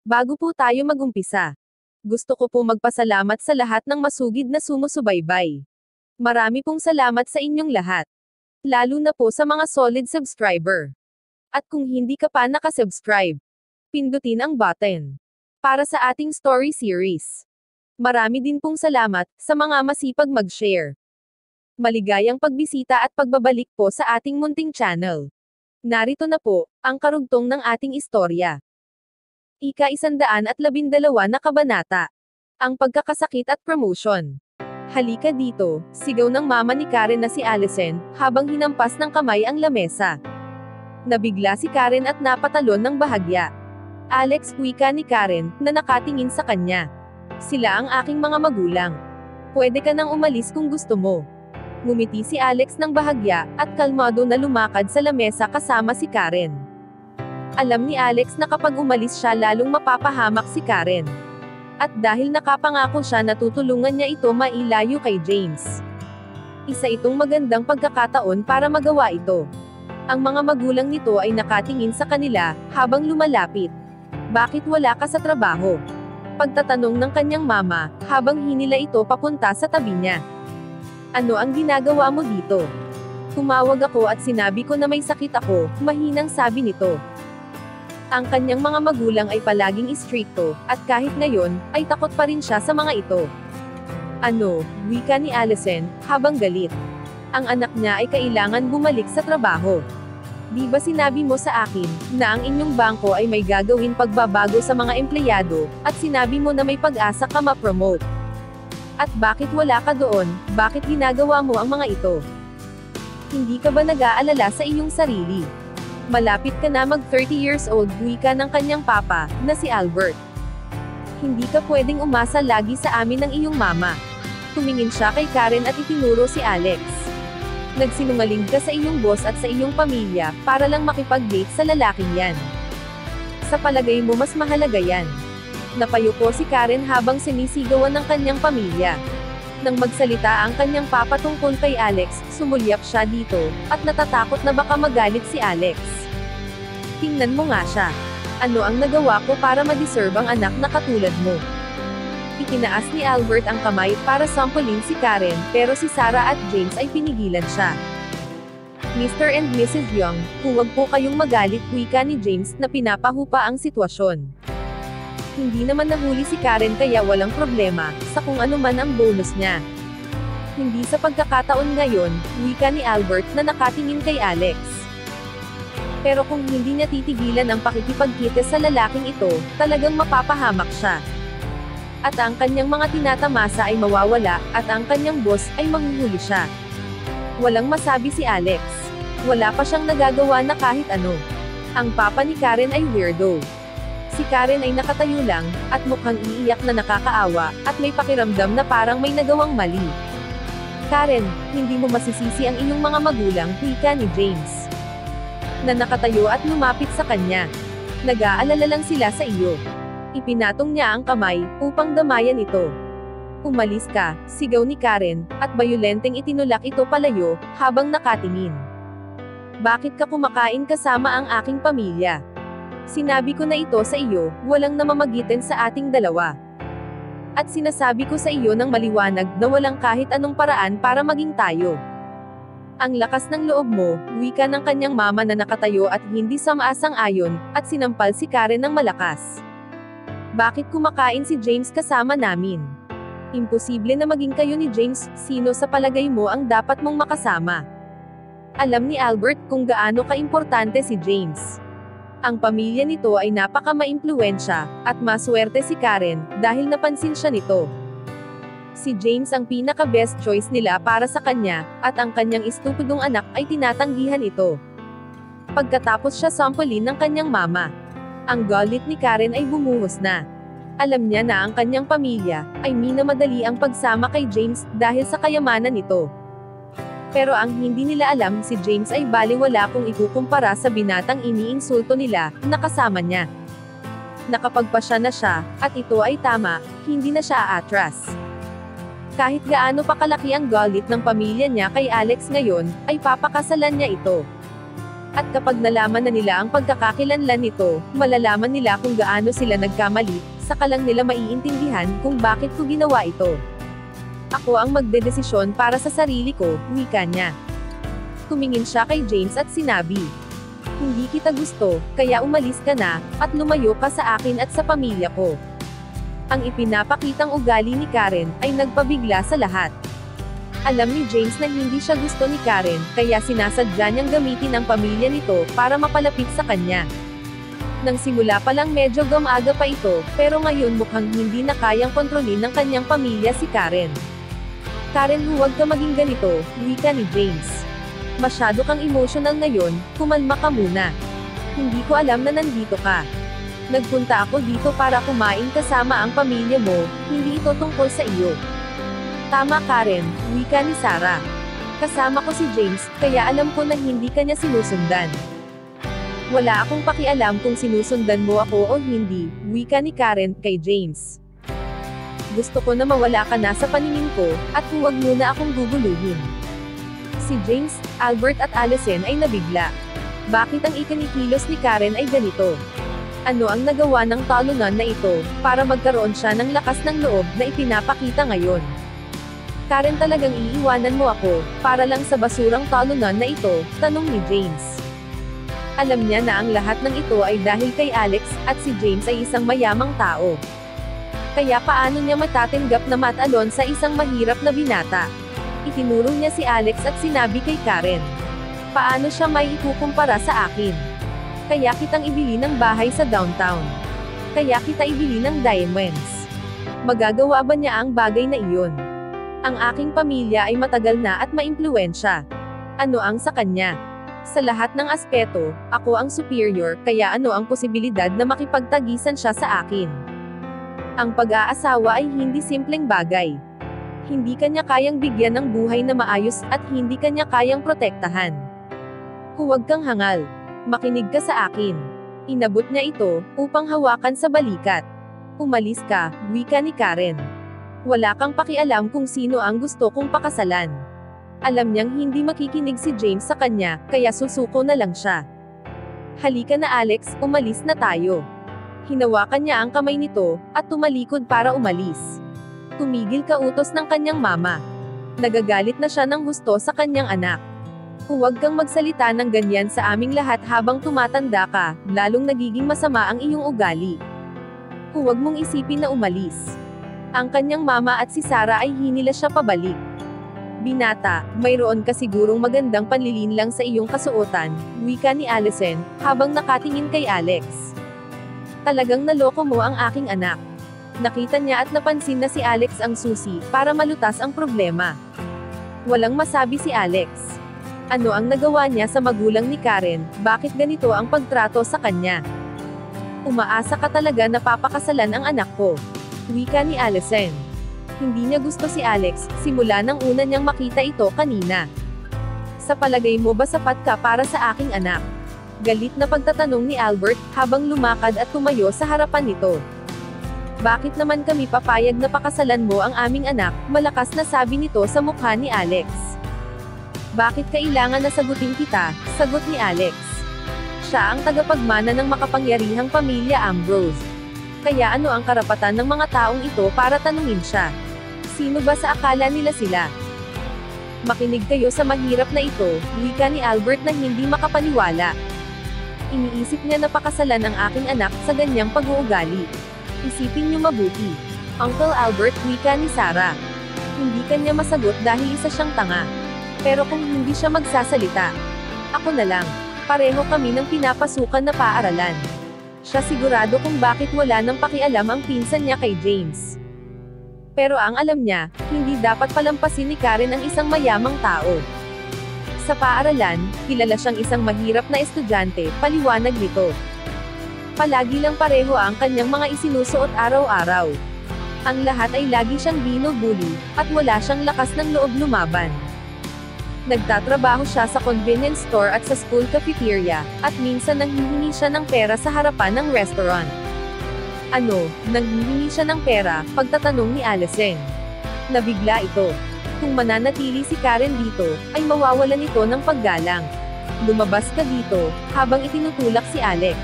Bago po tayo magumpisa, gusto ko po magpasalamat sa lahat ng masugid na sumusubaybay. Marami pong salamat sa inyong lahat. Lalo na po sa mga solid subscriber. At kung hindi ka pa nakasubscribe, pindutin ang button para sa ating story series. Marami din pong salamat sa mga masipag mag-share. Maligayang pagbisita at pagbabalik po sa ating munting channel. Narito na po ang karugtong ng ating istorya. Ika-112 na kabanata. Ang pagkakasakit at promotion. Halika dito, sigaw ng mama ni Karen na si Allison, habang hinampas ng kamay ang lamesa. Nabigla si Karen at napatalon ng bahagya. Alex, wika ni Karen, na nakatingin sa kanya. Sila ang aking mga magulang. Pwede ka nang umalis kung gusto mo. Ngumiti si Alex ng bahagya, at kalmado na lumakad sa lamesa kasama si Karen. Alam ni Alex na kapag umalis siya lalong mapapahamak si Karen. At dahil nakapangako siya na tutulungan niya ito mailayo kay James. Isa itong magandang pagkakataon para magawa ito. Ang mga magulang nito ay nakatingin sa kanila, habang lumalapit. Bakit wala ka sa trabaho? Pagtatanong ng kanyang mama, habang hinila ito papunta sa tabi niya. Ano ang ginagawa mo dito? Tumawag ako at sinabi ko na may sakit ako, mahinang sabi nito. Ang kanyang mga magulang ay palaging istrikto, at kahit ngayon, ay takot pa rin siya sa mga ito. Ano, wika ni Allison, habang galit. Ang anak niya ay kailangan bumalik sa trabaho. Di ba sinabi mo sa akin, na ang inyong bangko ay may gagawin pagbabago sa mga empleyado, at sinabi mo na may pag-asa ka ma-promote? At bakit wala ka doon, bakit ginagawa mo ang mga ito? Hindi ka ba nag-aalala sa iyong sarili? Malapit ka na mag 30 years old, wika ng kanyang papa, na si Albert. Hindi ka pwedeng umasa lagi sa amin ng iyong mama. Tumingin siya kay Karen at itinuro si Alex. Nagsinungaling ka sa iyong boss at sa iyong pamilya, para lang makipag-date sa lalaking yan. Sa palagay mo mas mahalaga yan. Napayuko si Karen habang sinisigawan ng kanyang pamilya. Nang magsalita ang kanyang papa tungkol kay Alex, sumulyap siya dito, at natatakot na baka magalit si Alex. Tingnan mo nga siya. Ano ang nagawa ko para ma-deserve ang anak na katulad mo? Itinaas ni Albert ang kamay para sampulin si Karen, pero si Sarah at James ay pinigilan siya. Mr. and Mrs. Young, huwag po kayong magalit, wika ni James, na pinapahupa ang sitwasyon. Hindi naman nahuli si Karen kaya walang problema, sa kung ano man ang bonus niya. Hindi sa pagkakataon ngayon, wika ni Albert na nakatingin kay Alex. Pero kung hindi niya titigilan ang pakikipagkita sa lalaking ito, talagang mapapahamak siya. At ang kanyang mga tinatamasa ay mawawala, at ang kanyang boss ay manghuhuli siya. Walang masabi si Alex. Wala pa siyang nagagawa na kahit ano. Ang papa ni Karen ay weirdo. Si Karen ay nakatayo lang, at mukhang iiyak na nakakaawa, at may pakiramdam na parang may nagawang mali. Karen, hindi mo masisisi ang iyong mga magulang, wika ni James. Na nakatayo at lumapit sa kanya. Nag-aalala lang sila sa iyo. Ipinatong niya ang kamay, upang damayan ito. Umalis ka, sigaw ni Karen, at bayolenteng itinulak ito palayo, habang nakatingin. Bakit ka kumakain kasama ang aking pamilya? Sinabi ko na ito sa iyo, walang namamagitan sa ating dalawa. At sinasabi ko sa iyo ng maliwanag na walang kahit anong paraan para maging tayo. Ang lakas ng loob mo, wika ng kanyang mama na nakatayo at hindi samaasang-ayon, at sinampal si Karen ng malakas. Bakit kumakain si James kasama namin? Imposible na maging kayo ni James, sino sa palagay mo ang dapat mong makasama? Alam ni Albert kung gaano kaimportante si James. Ang pamilya nito ay napaka-maimpluwensya, at maswerte si Karen, dahil napansin siya nito. Si James ang pinaka-best choice nila para sa kanya, at ang kanyang estupidong anak ay tinatanggihan ito. Pagkatapos siya sampulin ng kanyang mama, ang galit ni Karen ay bumuhos na. Alam niya na ang kanyang pamilya, ay minamadali ang pagsama kay James, dahil sa kayamanan nito. Pero ang hindi nila alam, si James ay baliwala kung ikukumpara sa binatang iniinsulto nila, na kasama niya. Nakapagpasya na siya, at ito ay tama, hindi na siya aatras. Kahit gaano pa kalaki ang galit ng pamilya niya kay Alex ngayon, ay papakasalan niya ito. At kapag nalaman na nila ang pagkakakilanlan nito, malalaman nila kung gaano sila nagkamali, saka lang nila maiintindihan kung bakit ko ginawa ito. Ako ang magdedesisyon para sa sarili ko, wika niya. Tumingin siya kay James at sinabi, "Hindi kita gusto, kaya umalis ka na, at lumayo ka sa akin at sa pamilya ko." Ang ipinapakitang ugali ni Karen, ay nagpabigla sa lahat. Alam ni James na hindi siya gusto ni Karen, kaya sinasadya niyang gamitin ang pamilya nito, para mapalapit sa kanya. Nang simula pa lang medyo gamaga pa ito, pero ngayon mukhang hindi na kayang kontrolin ng kanyang pamilya si Karen. "Karen, huwag ka maging ganito," wika ni James. "Masyado kang emotional ngayon, kumalma ka muna. Hindi ko alam na nandito ka. Nagpunta ako dito para kumain kasama ang pamilya mo, hindi ito tungkol sa iyo." "Tama Karen," wika ni Sarah. "Kasama ko si James, kaya alam ko na hindi ka niya sinusundan." "Wala akong pakialam kung sinusundan mo ako o hindi," wika ni Karen kay James. "Gusto ko na mawala ka na sa paningin ko, at huwag mo na akong guguluhin." Si James, Albert at Allison ay nabigla. Bakit ang ikinikilos ni Karen ay ganito? Ano ang nagawa ng talunan na ito, para magkaroon siya ng lakas ng loob na ipinapakita ngayon? "Karen, talagang iiwanan mo ako, para lang sa basurang talunan na ito?" tanong ni James. Alam niya na ang lahat ng ito ay dahil kay Alex, at si James ay isang mayamang tao. Kaya paano niya matatanggap na matalon sa isang mahirap na binata? Itinuro niya si Alex at sinabi kay Karen, "Paano siya may ikukumpara sa akin? Kaya kitang ibili ng bahay sa downtown. Kaya kita ibili ng diamonds. Magagawa ba niya ang bagay na iyon? Ang aking pamilya ay matagal na at maimpluwensya. Ano ang sa kanya? Sa lahat ng aspeto, ako ang superior, kaya ano ang posibilidad na makipagtagisan siya sa akin? Ang pag-aasawa ay hindi simpleng bagay. Hindi kanya kayang bigyan ng buhay na maayos, at hindi kanya kayang protektahan. Huwag kang hangal. Makinig ka sa akin." Inabot niya ito, upang hawakan sa balikat. "Umalis ka," wika ni Karen. "Wala kang pakialam kung sino ang gusto kong pakasalan." Alam niyang hindi makikinig si James sa kanya, kaya susuko na lang siya. "Halika na Alex, umalis na tayo." Hinawakan niya ang kamay nito, at tumalikod para umalis. Tumigil ka, utos ng kanyang mama. Nagagalit na siya ng husto sa kanyang anak. "Huwag kang magsalita ng ganyan sa aming lahat habang tumatanda ka, lalong nagiging masama ang iyong ugali. Huwag mong isipin na umalis." Ang kanyang mama at si Sarah ay hinila siya pabalik. "Binata, mayroon ka sigurong magandang panlilinlang sa iyong kasuotan," wika ni Allison, habang nakatingin kay Alex. "Talagang naloko mo ang aking anak." Nakita niya at napansin na si Alex ang susi, para malutas ang problema. Walang masabi si Alex. Ano ang nagawa niya sa magulang ni Karen, bakit ganito ang pagtrato sa kanya? "Umaasa ka talaga na papakasalan ang anak ko," wika ni Allison. Hindi niya gusto si Alex, simula nang una niyang makita ito kanina. "Sa palagay mo ba sapat ka para sa aking anak?" Galit na pagtatanong ni Albert, habang lumakad at tumayo sa harapan nito. "Bakit naman kami papayag na pakasalan mo ang aming anak?" malakas na sabi nito sa mukha ni Alex. "Bakit kailangan na sagutin kita?" sagot ni Alex. Siya ang tagapagmana ng makapangyarihang pamilya Ambrose. Kaya ano ang karapatan ng mga taong ito para tanungin siya? Sino ba sa akala nila sila? "Makinig kayo sa mahirap na ito," wika ni Albert na hindi makapaniwala. "Iniisip niya na pakasalan ang aking anak sa ganyang pag-uugali. Isipin niyo mabuti." Uncle Albert, wika ni Sarah. Hindi kanya masagot dahil isa siyang tanga. Pero kung hindi siya magsasalita, ako na lang. Pareho kami ng pinapasukan na paaralan. Siya sigurado kung bakit wala nang pakialam ang pinsan niya kay James. Pero ang alam niya, hindi dapat palampasin ni Karen ang isang mayamang tao. Sa paaralan, kilala siyang isang mahirap na estudyante, paliwanag nito. Palagi lang pareho ang kanyang mga isinusuot araw-araw. Ang lahat ay lagi siyang binubuli, at wala siyang lakas ng loob lumaban. Nagtatrabaho siya sa convenience store at sa school cafeteria, at minsan nanghihingi siya ng pera sa harapan ng restaurant. "Ano, nanghihingi siya ng pera?" pagtatanong ni Allison. Nabigla ito. Kung mananatili si Karen dito, ay mawawalan ito ng paggalang. Lumabas ka dito, habang itinutulak si Alex.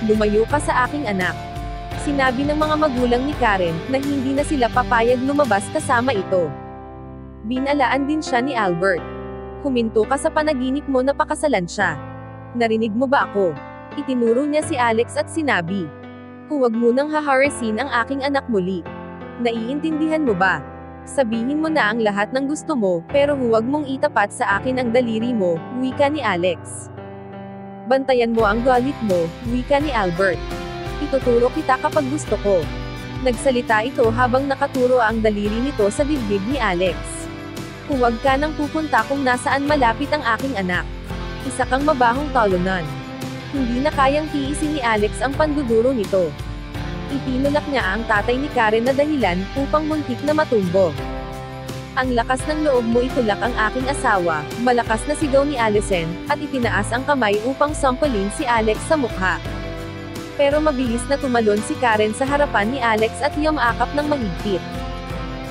Lumayo ka sa aking anak. Sinabi ng mga magulang ni Karen, na hindi na sila papayag lumabas kasama ito. Binalaan din siya ni Albert. Huminto ka sa panaginip mo na pakasalan siya. Narinig mo ba ako? Itinuro niya si Alex at sinabi, huwag mo nang haharasin ang aking anak muli. Naiintindihan mo ba? Sabihin mo na ang lahat ng gusto mo, pero huwag mong itapat sa akin ang daliri mo, wika ni Alex. Bantayan mo ang galit mo, wika ni Albert. Ituturo kita kapag gusto ko. Nagsalita ito habang nakaturo ang daliri nito sa dibdib ni Alex. Huwag ka nang pupunta kung nasaan malapit ang aking anak. Isa kang mabahong talunan. Hindi na kayang tiisin ni Alex ang panduduro nito. Itinulak niya ang tatay ni Karen na dahilan upang muntik na matumbo. Ang lakas ng loob mo itulak ang aking asawa, malakas na sigaw ni Allison, at itinaas ang kamay upang sampalin si Alex sa mukha. Pero mabilis na tumalon si Karen sa harapan ni Alex at yumakap ng mahigpit.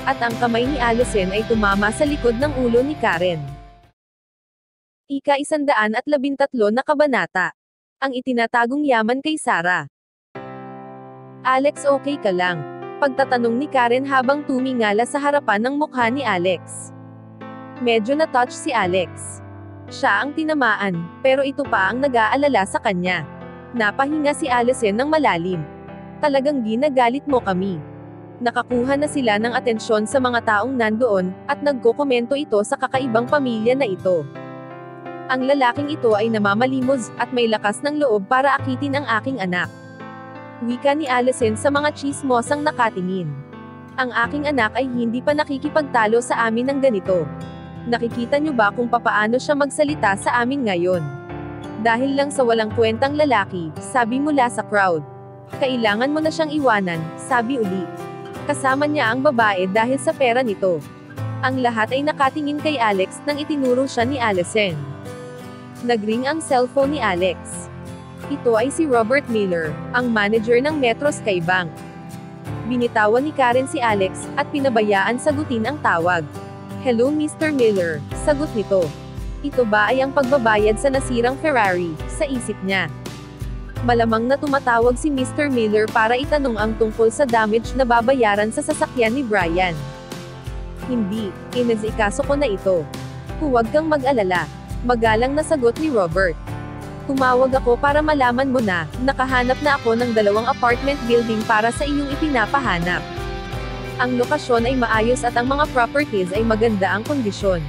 At ang kamay ni Allison ay tumama sa likod ng ulo ni Karen. Ika-113 na kabanata. Ang itinatagong yaman kay Sarah. Alex, okay ka lang? Pagtatanong ni Karen habang tumingala sa harapan ng mukha ni Alex. Medyo na-touch si Alex. Siya ang tinamaan, pero ito pa ang nag-aalala sa kanya. Napahinga si Allison ng malalim. Talagang ginagalit mo kami. Nakakuha na sila ng atensyon sa mga taong nandoon, at nagkokomento ito sa kakaibang pamilya na ito. Ang lalaking ito ay namamalimos, at may lakas ng loob para akitin ang aking anak. Wika ni Allison sa mga chismosang nakatingin. Ang aking anak ay hindi pa nakikipagtalo sa amin ng ganito. Nakikita niyo ba kung papaano siya magsalita sa amin ngayon? Dahil lang sa walang kwentang lalaki, sabi mula sa crowd. Kailangan mo na siyang iwanan, sabi uli. Kasama niya ang babae dahil sa pera nito. Ang lahat ay nakatingin kay Alex nang itinuro siya ni Allison. Nagring ang cellphone ni Alex. Ito ay si Robert Miller, ang manager ng Metro Skybank. Binitawan ni Karen si Alex, at pinabayaan sagutin ang tawag. Hello Mr. Miller, sagot nito. Ito ba ay ang pagbabayad sa nasirang Ferrari, sa isip niya. Malamang na tumatawag si Mr. Miller para itanong ang tungkol sa damage na babayaran sa sasakyan ni Brian. Hindi, inasikaso ko na ito. Huwag kang mag-alala. Magalang na sagot ni Robert. Tumawag ako para malaman mo na, nakahanap na ako ng 2 apartment building para sa iyong ipinapahanap. Ang lokasyon ay maayos at ang mga properties ay maganda ang kondisyon.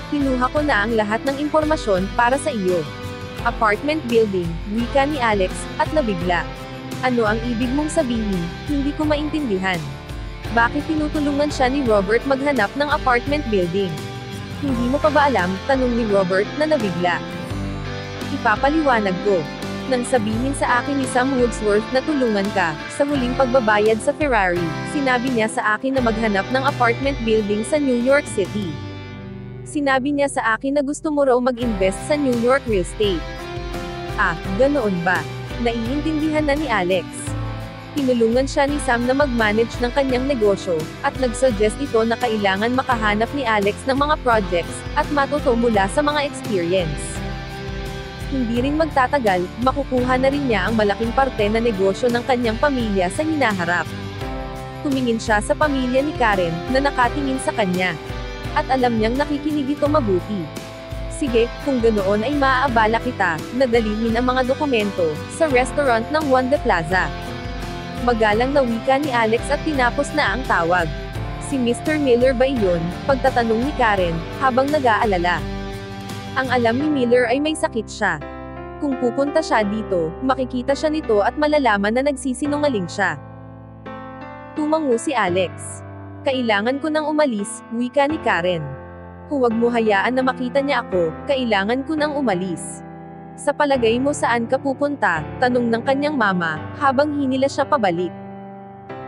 Kinuha ko na ang lahat ng impormasyon para sa iyo. Apartment building, wika ni Alex, at nabigla. Ano ang ibig mong sabihin? Hindi ko maintindihan. Bakit tinutulungan siya ni Robert maghanap ng apartment building? Hindi mo pa ba alam? Tanong ni Robert na nabigla. Ipapaliwanag ko. Nang sabihin sa akin ni Sam Woodsworth na tulungan ka, sa huling pagbabayad sa Ferrari, sinabi niya sa akin na maghanap ng apartment building sa New York City. Sinabi niya sa akin na gusto mo raw mag-invest sa New York real estate. Ah, ganoon ba? Naiintindihan na ni Alex. Tinulungan siya ni Sam na mag-manage ng kanyang negosyo, at nag-suggest ito na kailangan makahanap ni Alex ng mga projects, at matuto mula sa mga experience. Hindi rin magtatagal, makukuha na rin niya ang malaking parte na negosyo ng kanyang pamilya sa hinaharap. Tumingin siya sa pamilya ni Karen, na nakatingin sa kanya. At alam niyang nakikinig ito mabuti. Sige, kung ganoon ay maaabala kita, na dalhin ang mga dokumento, sa restaurant ng Wanda Plaza. Magalang na wika ni Alex at tinapos na ang tawag. Si Mr. Miller ba iyon? Pagtatanong ni Karen, habang nag-aalala. Ang alam ni Miller ay may sakit siya. Kung pupunta siya dito, makikita siya nito at malalaman na nagsisinungaling siya. Tumango si Alex. Kailangan ko nang umalis, wika ni Karen. Huwag mo hayaan na makita niya ako, kailangan ko nang umalis. Sa palagay mo saan ka pupunta? Tanong ng kanyang mama, habang hinila siya pabalik.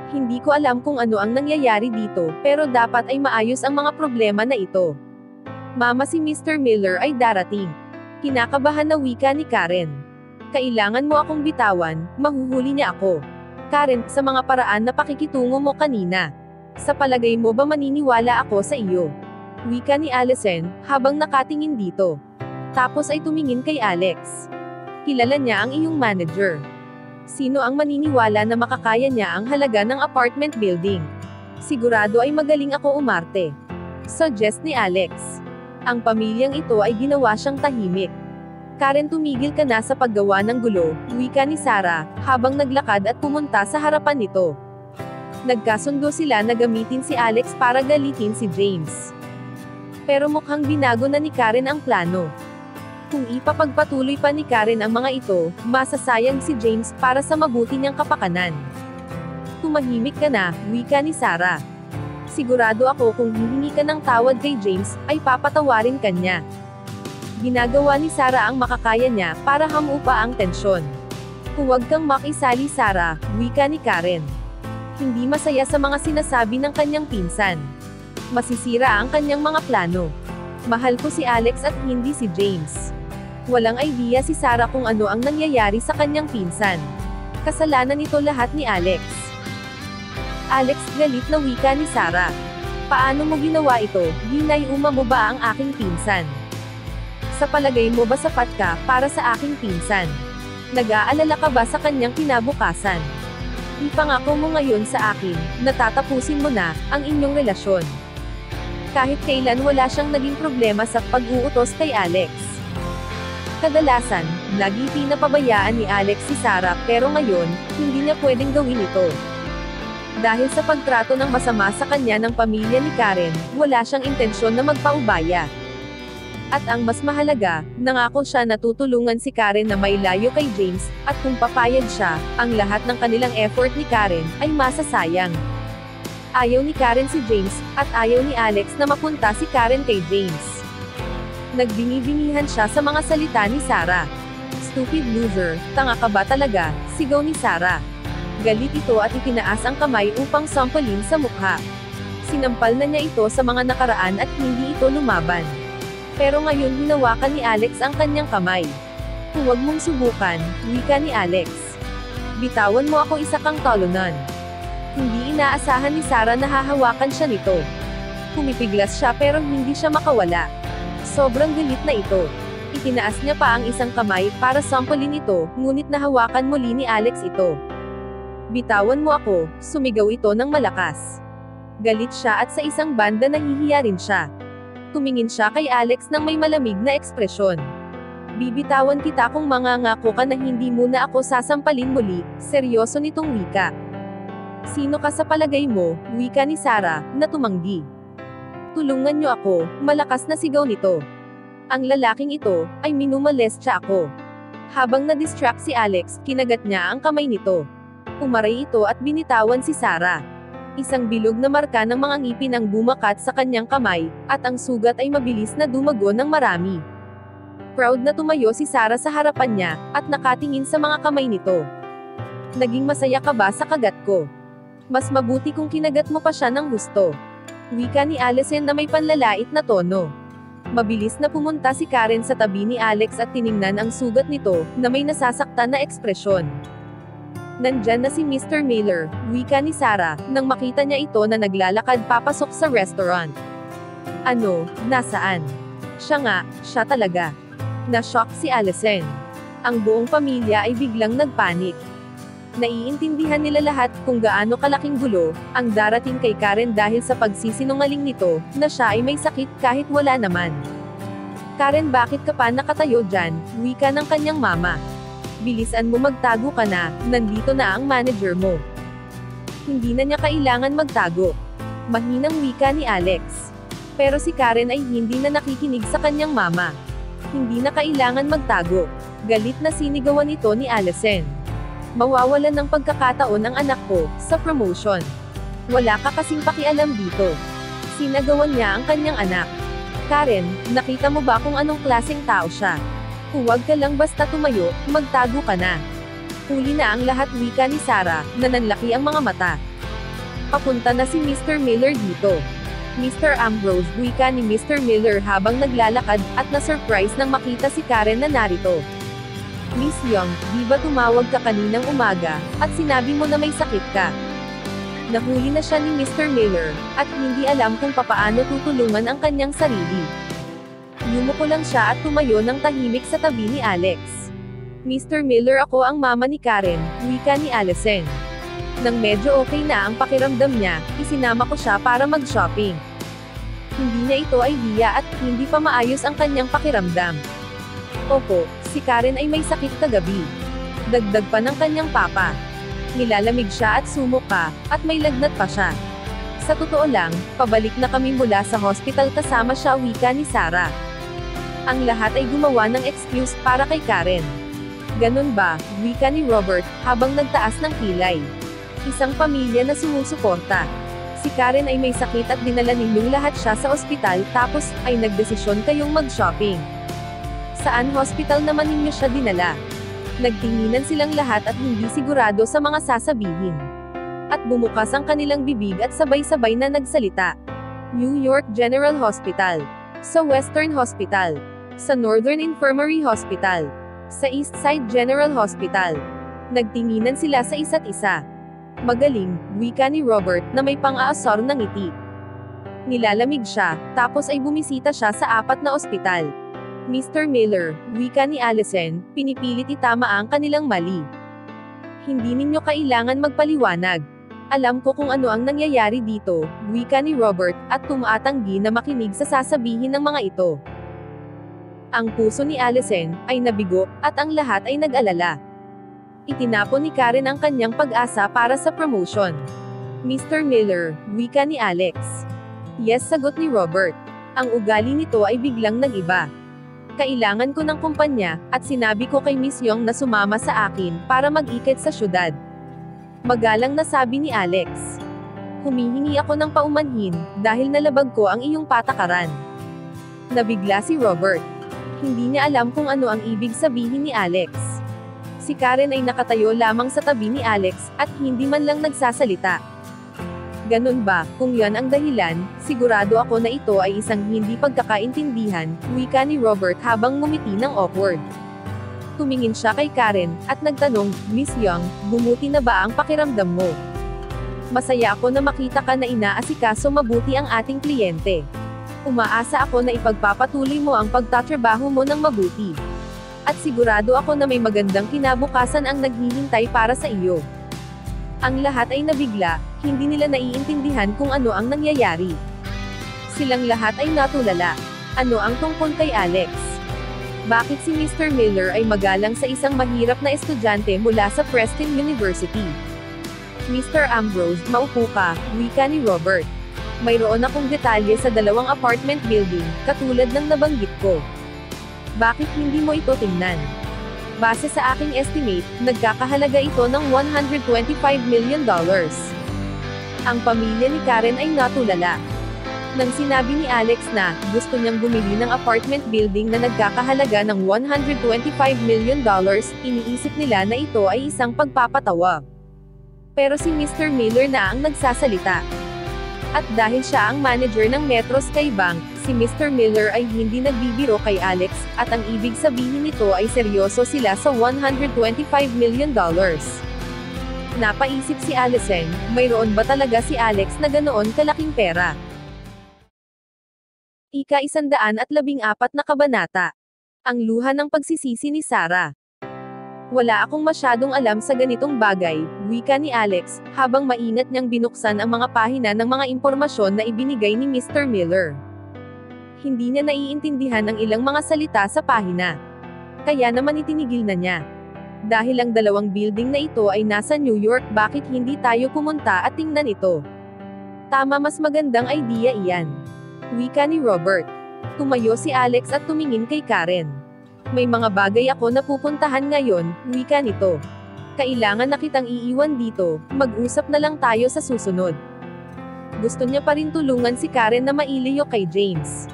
Hindi ko alam kung ano ang nangyayari dito, pero dapat ay maayos ang mga problema na ito. Mama, si Mr. Miller ay darating. Kinakabahan na wika ni Karen. Kailangan mo akong bitawan, mahuhuli niya ako. Karen, sa mga paraan na pakikitungo mo kanina. Sa palagay mo ba maniniwala ako sa iyo? Wika ni Allison, habang nakatingin dito. Tapos ay tumingin kay Alex. Kilala niya ang iyong manager. Sino ang maniniwala na makakaya niya ang halaga ng apartment building? Sigurado ay magaling ako umarte. Suggest ni Alex. Ang pamilyang ito ay ginawa siyang tahimik. Karen, tumigil ka na sa paggawa ng gulo, wika ni Sarah, habang naglakad at pumunta sa harapan nito. Nagkasundo sila na gamitin si Alex para galitin si James. Pero mukhang binago na ni Karen ang plano. Kung ipapagpatuloy pa ni Karen ang mga ito, masasayang si James para sa mabuti niyang kapakanan. Tumahimik ka na, wika ni Sarah. Sigurado ako kung hihingi ka ng tawad kay James, ay papatawarin ka niya. Ginagawa ni Sarah ang makakaya niya para hamupa ang tensyon. Huwag kang makisali, Sarah, wika ni Karen. Hindi masaya sa mga sinasabi ng kanyang pinsan. Masisira ang kanyang mga plano. Mahal ko si Alex at hindi si James. Walang idea si Sarah kung ano ang nangyayari sa kanyang pinsan. Kasalanan nito lahat ni Alex. Alex, galit na wika ni Sarah. Paano mo ginawa ito? Ginayuma mo ba ang aking pinsan? Sa palagay mo ba sapat ka para sa aking pinsan? Nag-aalala ka ba sa kanyang kinabukasan? Ipangako mo ngayon sa akin, na tatapusin mo na ang inyong relasyon. Kahit kailan wala siyang naging problema sa pag-uutos kay Alex. Kadalasan, lagi pinapabayaan ni Alex si Sarah, pero ngayon, hindi niya pwedeng gawin ito. Dahil sa pagtrato ng masama sa kanya ng pamilya ni Karen, wala siyang intensyon na magpaubaya. At ang mas mahalaga, nangako siya na tutulungan si Karen na mailayo kay James, at kung papayag siya, ang lahat ng kanilang effort ni Karen, ay masasayang. Ayaw ni Karen si James, at ayaw ni Alex na mapunta si Karen kay James. Nagbingi-bingihan siya sa mga salita ni Sarah. Stupid loser, tanga ka ba talaga, sigaw ni Sarah. Galit ito at itinaas ang kamay upang sampalin sa mukha. Sinampal na niya ito sa mga nakaraan at hindi ito lumaban. Pero ngayon hinawakan ni Alex ang kanyang kamay. Huwag mong subukan, wika ni Alex. Bitawan mo ako, isa kang talunan. Hindi inaasahan ni Sarah na hahawakan siya nito. Pumipiglas siya pero hindi siya makawala. Sobrang galit na ito. Itinaas niya pa ang isang kamay para sampalin ito, ngunit nahawakan muli ni Alex ito. Bitawan mo ako, sumigaw ito ng malakas. Galit siya at sa isang banda nahihiya rin siya. Tumingin siya kay Alex ng may malamig na ekspresyon. Bibitawan kita kung mangangako ka na hindi mo na ako sasampalin muli, seryoso nitong wika. Sino ka sa palagay mo, wika ni Sarah, na tumanggi. Tulungan niyo ako, malakas na sigaw nito. Ang lalaking ito, ay minumolestya ako. Habang na-distract si Alex, kinagat niya ang kamay nito. Umaray ito at binitawan si Sarah. Isang bilog na marka ng mga ngipin ang bumakat sa kanyang kamay, at ang sugat ay mabilis na dumago ng marami. Proud na tumayo si Sarah sa harapan niya, at nakatingin sa mga kamay nito. Naging masaya ka ba sa kagat ko? Mas mabuti kung kinagat mo pa siya ng gusto. Wika ni Allison na may panlalait na tono. Mabilis na pumunta si Karen sa tabi ni Alex at tiningnan ang sugat nito, na may nasasaktan na ekspresyon. Nandyan na si Mr. Miller, wika ni Sarah, nang makita niya ito na naglalakad papasok sa restaurant. Ano, nasaan? Siya nga, siya talaga. Na-shock si Allison. Ang buong pamilya ay biglang nagpanik. Naiintindihan nila lahat kung gaano kalaking gulo ang darating kay Karen dahil sa pagsisinungaling nito, na siya ay may sakit kahit wala naman. Karen, bakit ka pa nakatayo dyan? Wika ng kanyang mama. Bilisan mo, magtago ka na, nandito na ang manager mo. Hindi na niya kailangan magtago. Mahinang wika ni Alex. Pero si Karen ay hindi na nakikinig sa kanyang mama. Hindi na kailangan magtago. Galit na sinigawan ito ni Allison. Mawawalan ng pagkakataon ang anak ko sa promotion. Wala ka kasing pakialam dito. Sinagawan niya ang kanyang anak. Karen, nakita mo ba kung anong klaseng tao siya? Huwag ka lang basta tumayo, magtago ka na. Huli na ang lahat, wika ni Sarah, na nanlaki ang mga mata. Papunta na si Mr. Miller dito. Mr. Ambrose, wika ni Mr. Miller habang naglalakad, at na-surprise nang makita si Karen na narito. Miss Young, di ba tumawag ka kaninang umaga, at sinabi mo na may sakit ka? Nahuli na siya ni Mr. Miller, at hindi alam kung papaano tutulungan ang kanyang sarili. Yumuko lang siya at tumayo ng tahimik sa tabi ni Alex. Mr. Miller, ako ang mama ni Karen, wika ni Allison. Nang medyo okay na ang pakiramdam niya, isinama ko siya para mag-shopping. Hindi niya ito idea at hindi pa maayos ang kanyang pakiramdam. Opo, si Karen ay may sakit kagabi. Dagdag pa ng kanyang papa. Nilalamig siya at sumuka, at may lagnat pa siya. Sa totoo lang, pabalik na kami mula sa hospital kasama siya, wika ni Sarah. Ang lahat ay gumawa ng excuse para kay Karen. Ganun ba, wika ni Robert, habang nagtaas ng kilay. Isang pamilya na sumusuporta. Si Karen ay may sakit at dinala ninyong lahat siya sa ospital, tapos, ay nagdesisyon kayong mag-shopping. Saan hospital naman ninyo siya dinala? Nagtinginan silang lahat at hindi sigurado sa mga sasabihin. At bumukas ang kanilang bibig at sabay-sabay na nagsalita. New York General Hospital. Sa Western Hospital. Sa Northern Infirmary Hospital. Sa East Side General Hospital. Nagtinginan sila sa isa't isa. Magaling, wika ni Robert, na may pang-aasar ng ngiti. Nilalamig siya, tapos ay bumisita siya sa 4 na ospital. Mr. Miller, wika ni Allison, pinipilit itama ang kanilang mali. Hindi ninyo kailangan magpaliwanag. Alam ko kung ano ang nangyayari dito, wika ni Robert, at tumatanggi na makinig sa sasabihin ng mga ito. Ang puso ni Allison ay nabigo, at ang lahat ay nag-alala. Itinapon ni Karen ang kanyang pag-asa para sa promotion. Mr. Miller, wika ni Alex. Yes, sagot ni Robert. Ang ugali nito ay biglang nag-iba. Kailangan ko ng kumpanya, at sinabi ko kay Miss Young na sumama sa akin, para mag-ikot sa syudad. Magalang na sabi ni Alex. Humihingi ako ng paumanhin, dahil nalabag ko ang iyong patakaran. Nabigla si Robert. Hindi niya alam kung ano ang ibig sabihin ni Alex. Si Karen ay nakatayo lamang sa tabi ni Alex, at hindi man lang nagsasalita. Ganun ba, kung yan ang dahilan, sigurado ako na ito ay isang hindi pagkakaintindihan, wika ni Robert habang ngumiti ng awkward. Tumingin siya kay Karen, at nagtanong, Miss Young, bumuti na ba ang pakiramdam mo? Masaya ako na makita ka na inaasikaso mabuti ang ating kliyente. Umaasa ako na ipagpapatuloy mo ang pagtatrabaho mo ng mabuti. At sigurado ako na may magandang kinabukasan ang naghihintay para sa iyo. Ang lahat ay nabigla, hindi nila naiintindihan kung ano ang nangyayari. Silang lahat ay natulala. Ano ang tungkol kay Alex? Bakit si Mr. Miller ay magalang sa isang mahirap na estudyante mula sa Preston University? Mr. Ambrose, maupo ka, wika ni Robert. Mayroon akong detalye sa 2 apartment building, katulad ng nabanggit ko. Bakit hindi mo ito tingnan? Base sa aking estimate, nagkakahalaga ito ng $125 million. Ang pamilya ni Karen ay natulala. Nang sinabi ni Alex na gusto niyang bumili ng apartment building na nagkakahalaga ng $125 million, iniisip nila na ito ay isang pagpapatawa. Pero si Mr. Miller na ang nagsasalita. At dahil siya ang manager ng Metro Sky Bank, si Mr. Miller ay hindi nagbibiro kay Alex, at ang ibig sabihin nito ay seryoso sila sa $125 million. Napaisip si Allison, mayroon ba talaga si Alex na ganoon kalaking pera? Ika-114 na kabanata. Ang luha ng pagsisisi ni Sarah. Wala akong masyadong alam sa ganitong bagay, wika ni Alex, habang maingat niyang binuksan ang mga pahina ng mga impormasyon na ibinigay ni Mr. Miller. Hindi niya naiintindihan ang ilang mga salita sa pahina. Kaya naman itinigil na niya. Dahil ang 2 building na ito ay nasa New York, bakit hindi tayo pumunta at tingnan ito? Tama, mas magandang idea iyan. Wika ni Robert. Tumayo si Alex at tumingin kay Karen. May mga bagay ako na pupuntahan ngayon, wika nito. Kailangan na kitang iiwan dito, mag-usap na lang tayo sa susunod. Gusto niya pa rin tulungan si Karen na mailiyo kay James.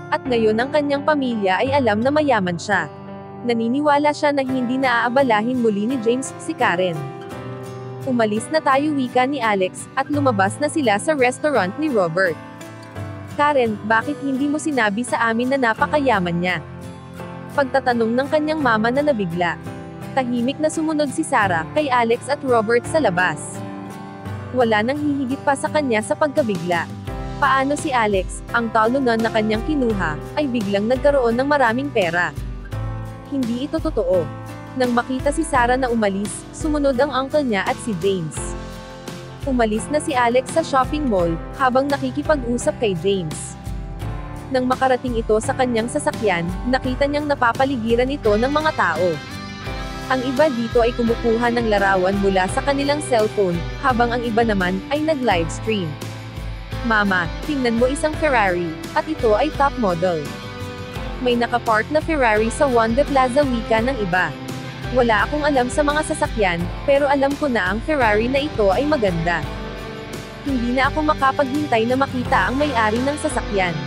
At ngayon ang kanyang pamilya ay alam na mayaman siya. Naniniwala siya na hindi naaabalahin muli ni James si Karen. Umalis na tayo, wika ni Alex, at lumabas na sila sa restaurant ni Robert. Karen, bakit hindi mo sinabi sa amin na napakayaman niya? Pagtatanong ng kanyang mama na nabigla. Tahimik na sumunod si Sarah kay Alex at Robert sa labas. Wala nang hihigit pa sa kanya sa pagkabigla. Paano si Alex, ang talunan na kanyang kinuha, ay biglang nagkaroon ng maraming pera? Hindi ito totoo. Nang makita si Sarah na umalis, sumunod ang uncle niya at si James. Umalis na si Alex sa shopping mall, habang nakikipag-usap kay James. Nang makarating ito sa kanyang sasakyan, nakita niyang napapaligiran ito ng mga tao. Ang iba dito ay kumukuha ng larawan mula sa kanilang cellphone, habang ang iba naman ay nag-livestream. Mama, tingnan mo isang Ferrari, at ito ay top model. May nakapark na Ferrari sa Wanda Plaza, wika ng iba. Wala akong alam sa mga sasakyan, pero alam ko na ang Ferrari na ito ay maganda. Hindi na ako makapaghintay na makita ang may-ari ng sasakyan.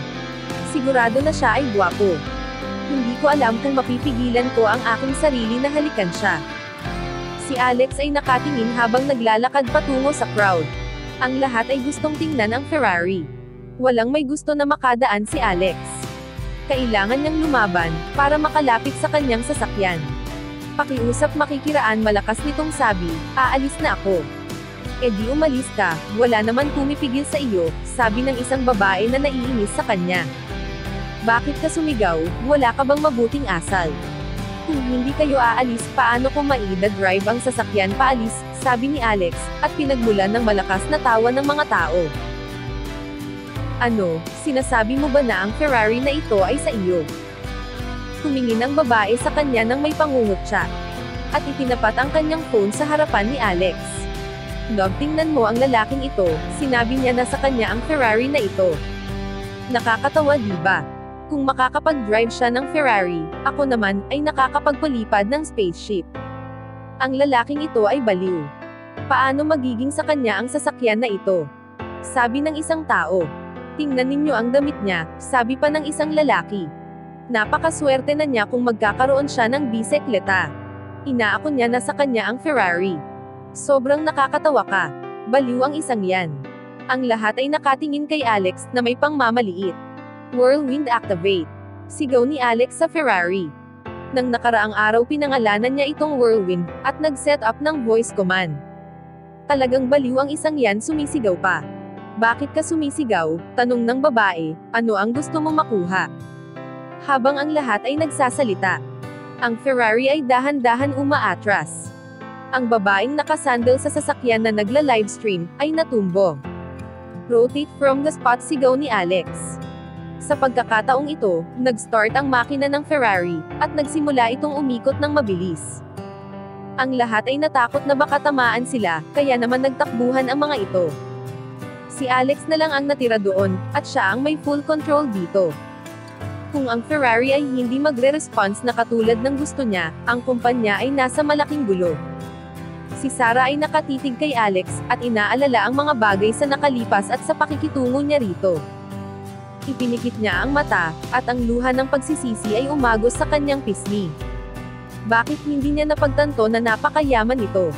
Sigurado na siya ay gwapo. Hindi ko alam kung mapipigilan ko ang aking sarili na halikan siya. Si Alex ay nakatingin habang naglalakad patungo sa crowd. Ang lahat ay gustong tingnan ang Ferrari. Walang may gusto na makadaan si Alex. Kailangan niyang lumaban, para makalapit sa kanyang sasakyan. Pakiusap makikiraan, malakas nitong sabi, aalis na ako. E di umalis ka, wala naman pumipigil sa iyo, sabi ng isang babae na naiinis sa kanya. Bakit ka sumigaw, wala ka bang mabuting asal? Kung hindi kayo aalis, paano ko maida-drive ang sasakyan paalis, sabi ni Alex, at pinagmulan ng malakas na tawa ng mga tao. Ano, sinasabi mo ba na ang Ferrari na ito ay sa iyo? Tumingin ang babae sa kanya nang may pangungutya. At itinapat ang kanyang phone sa harapan ni Alex. Nog, tingnan mo ang lalaking ito, sinabi niya na sa kanya ang Ferrari na ito. Nakakatawa diba? Kung makakapag-drive siya ng Ferrari, ako naman, ay nakakapagpalipad ng spaceship. Ang lalaking ito ay baliw. Paano magiging sa kanya ang sasakyan na ito? Sabi ng isang tao. Tingnan ninyo ang damit niya, sabi pa ng isang lalaki. Napakaswerte na niya kung magkakaroon siya ng bisikleta. Inaako niya na sa kanya ang Ferrari. Sobrang nakakatawa ka. Baliw ang isang yan. Ang lahat ay nakatingin kay Alex, na may pangmamaliit. Whirlwind activate. Sigaw ni Alex sa Ferrari. Nang nakaraang araw pinangalanan niya itong Whirlwind, at nag-set up ng voice command. Talagang baliw ang isang yan, sumisigaw pa. Bakit ka sumisigaw? Tanong ng babae, ano ang gusto mo makuha? Habang ang lahat ay nagsasalita. Ang Ferrari ay dahan-dahan umaatras. Ang babaeng nakasandal sa sasakyan na nagla-livestream, ay natumbo. Rotate from the spot, sigaw ni Alex. Sa pagkakataong ito, nag-start ang makina ng Ferrari, at nagsimula itong umikot ng mabilis. Ang lahat ay natakot na baka tamaan sila, kaya naman nagtakbuhan ang mga ito. Si Alex na lang ang natira doon, at siya ang may full control dito. Kung ang Ferrari ay hindi magre-response na katulad ng gusto niya, ang kumpanya ay nasa malaking gulo. Si Sarah ay nakatitig kay Alex, at inaalala ang mga bagay sa nakalipas at sa pakikitungo niya rito. Ipinikit niya ang mata, at ang luha ng pagsisisi ay umagos sa kanyang pisngi. Bakit hindi niya napagtanto na napakayaman ito?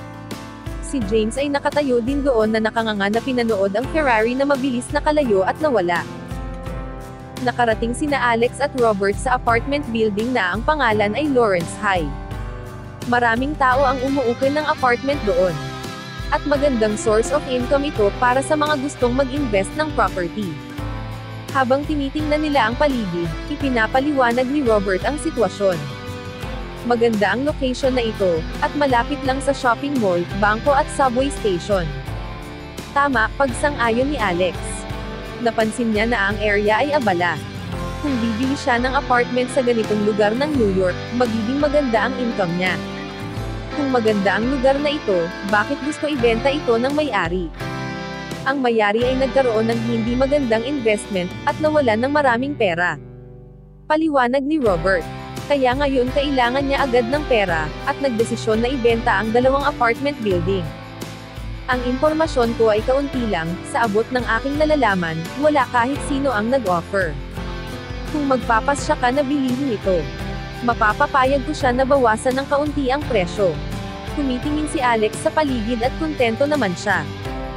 Si James ay nakatayo din doon na nakanganga na pinanood ang Ferrari na mabilis na kalayo at nawala. Nakarating sina Alex at Robert sa apartment building na ang pangalan ay Lawrence High. Maraming tao ang umuukay ng apartment doon. At magandang source of income ito para sa mga gustong mag-invest ng property. Habang tinitingnan nila ang paligid, ipinapaliwanag ni Robert ang sitwasyon. Maganda ang location na ito, at malapit lang sa shopping mall, bangko at subway station. Tama, pagsang-ayon ni Alex. Napansin niya na ang area ay abala. Kung bibili siya ng apartment sa ganitong lugar ng New York, magiging maganda ang income niya. Kung maganda ang lugar na ito, bakit gusto ibenta ito ng may-ari? Ang may-ari ay nagkaroon ng hindi magandang investment, at nawalan ng maraming pera. Paliwanag ni Robert. Kaya ngayon kailangan niya agad ng pera, at nagdesisyon na ibenta ang dalawang apartment building. Ang impormasyon ko ay kaunti lang, sa abot ng aking nalalaman, wala kahit sino ang nag-offer. Kung magpapasya ka na bilihin ito, mapapapayag ko siya na bawasan ng kaunti ang presyo. Tumitingin si Alex sa paligid at kontento naman siya.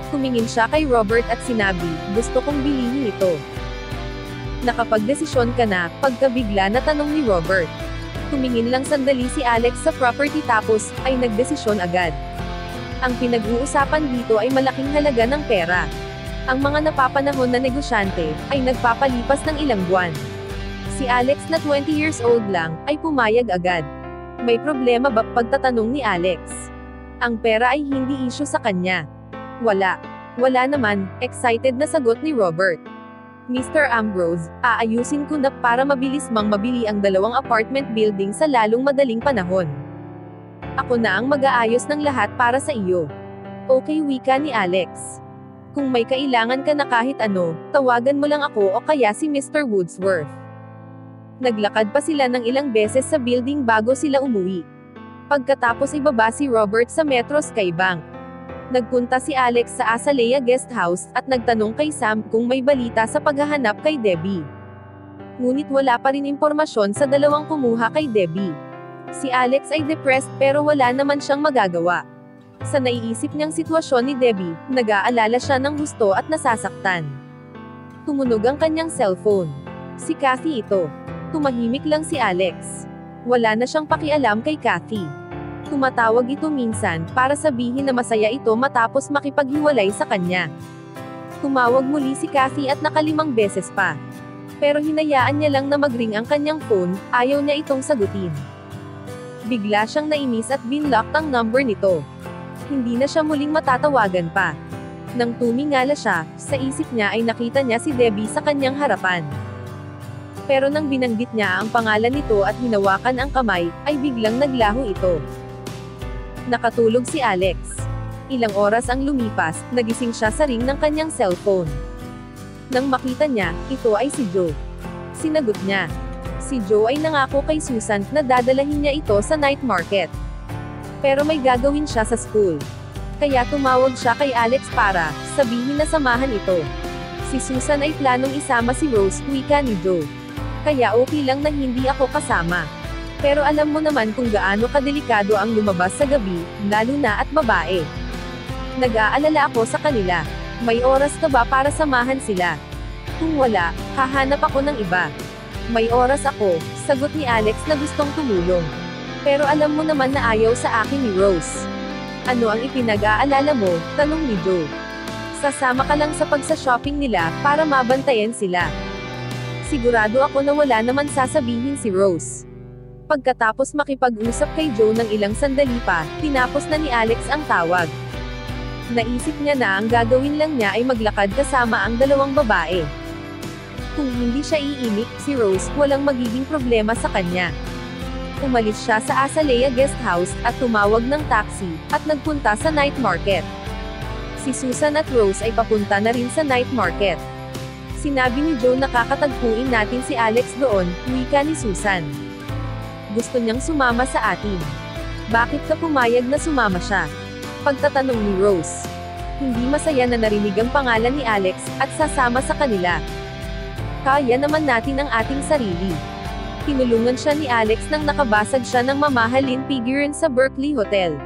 Tumingin siya kay Robert at sinabi, gusto kong bilihin ito. Nakapagdesisyon ka na, pagkabigla na tanong ni Robert. Tumingin lang sandali si Alex sa property tapos, ay nagdesisyon agad. Ang pinag-uusapan dito ay malaking halaga ng pera. Ang mga napapanahon na negosyante, ay nagpapalipas ng ilang buwan. Si Alex na 20 years old lang, ay pumayag agad. May problema ba? Pagtatanong ni Alex. Ang pera ay hindi issue sa kanya. Wala. Wala naman, excited na sagot ni Robert. Mr. Ambrose, aayusin ko na para mabilis mang mabili ang 2 apartment building sa lalong madaling panahon. Ako na ang mag-aayos ng lahat para sa iyo. Okay, wika ni Alex. Kung may kailangan ka na kahit ano, tawagan mo lang ako o kaya si Mr. Woodsworth. Naglakad pa sila ng ilang beses sa building bago sila umuwi. Pagkatapos ibaba si Robert sa Metro Skybank. Nagpunta si Alex sa Azalea Guest House at nagtanong kay Sam kung may balita sa paghahanap kay Debbie. Ngunit wala pa rin impormasyon sa 2 kumuha kay Debbie. Si Alex ay depressed pero wala naman siyang magagawa. Sa naiisip niyang sitwasyon ni Debbie, nag-aalala siya ng gusto at nasasaktan. Tumunog ang kanyang cellphone. Si Kathy ito. Tumahimik lang si Alex. Wala na siyang pakialam kay Kathy. Tumatawag ito minsan, para sabihin na masaya ito matapos makipaghiwalay sa kanya. Tumawag muli si Kathy at 5 beses pa. Pero hinayaan niya lang na mag-ring ang kanyang phone, ayaw niya itong sagutin. Bigla siyang nainis at binlock ang number nito. Hindi na siya muling matatawagan pa. Nang tumingala siya, sa isip niya ay nakita niya si Debbie sa kanyang harapan. Pero nang binanggit niya ang pangalan nito at hinawakan ang kamay, ay biglang naglaho ito. Nakatulog si Alex. Ilang oras ang lumipas, nagising siya sa ring ng kanyang cellphone. Nang makita niya, ito ay si Joe. Sinagot niya. Si Joe ay nangako kay Susan na dadalahin niya ito sa night market. Pero may gagawin siya sa school. Kaya tumawag siya kay Alex para sabihin na samahan ito. Si Susan ay planong isama si Rose, wika ni Joe. Kaya okay lang na hindi ako kasama. Pero alam mo naman kung gaano kadelikado ang lumabas sa gabi, lalo na at babae. Nag-aalala ako sa kanila. May oras ka ba para samahan sila? Kung wala, hahanap ako ng iba. May oras ako, sagot ni Alex na gustong tumulong. Pero alam mo naman na ayaw sa akin ni Rose. Ano ang ipinag-aalala mo? Tanong ni Joe. Sasama ka lang sa pagsa-shopping nila para mabantayan sila. Sigurado ako na wala naman sasabihin si Rose. Pagkatapos makipag-usap kay Joe ng ilang sandali pa, tinapos na ni Alex ang tawag. Naisip niya na ang gagawin lang niya ay maglakad kasama ang 2 babae. Kung hindi siya iimik, si Rose, walang magiging problema sa kanya. Umalis siya sa Azalea Guest House, at tumawag ng taxi, at nagpunta sa night market. Si Susan at Rose ay papunta na rin sa night market. Sinabi ni Joe na kakatagpuin natin si Alex doon, wika ni Susan. Gusto niyang sumama sa atin. Bakit ka pumayag na sumama siya? Pagtatanong ni Rose. Hindi masaya na narinig ang pangalan ni Alex, at sasama sa kanila. Kaya naman natin ang ating sarili. Tinulungan siya ni Alex nang nakabasag siya ng mamahalin figurin sa Berkeley Hotel.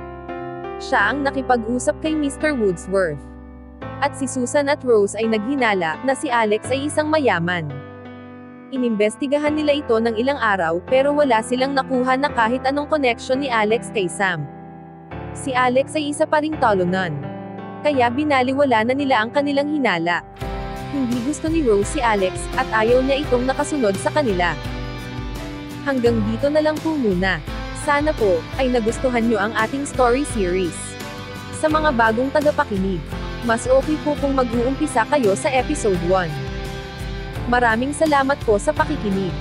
Siya ang nakipag-usap kay Mr. Woodsworth. At si Susan at Rose ay naghinala na si Alex ay isang mayaman. Inimbestigahan nila ito ng ilang araw pero wala silang nakuha na kahit anong connection ni Alex kay Sam. Si Alex ay isa pa ring tolonan. Kaya binaliwala na nila ang kanilang hinala. Hindi gusto ni Rose si Alex at ayaw niya itong nakasunod sa kanila. Hanggang dito na lang po muna. Sana po ay nagustuhan nyo ang ating story series. Sa mga bagong tagapakinig, mas okay po kung mag-uumpisa kayo sa episode 1. Maraming salamat po sa pakikinig.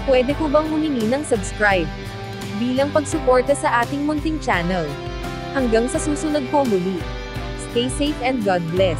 Pwede po bang humingi ng subscribe bilang pagsuporta sa ating munting channel. Hanggang sa susunod po muli. Stay safe and God bless.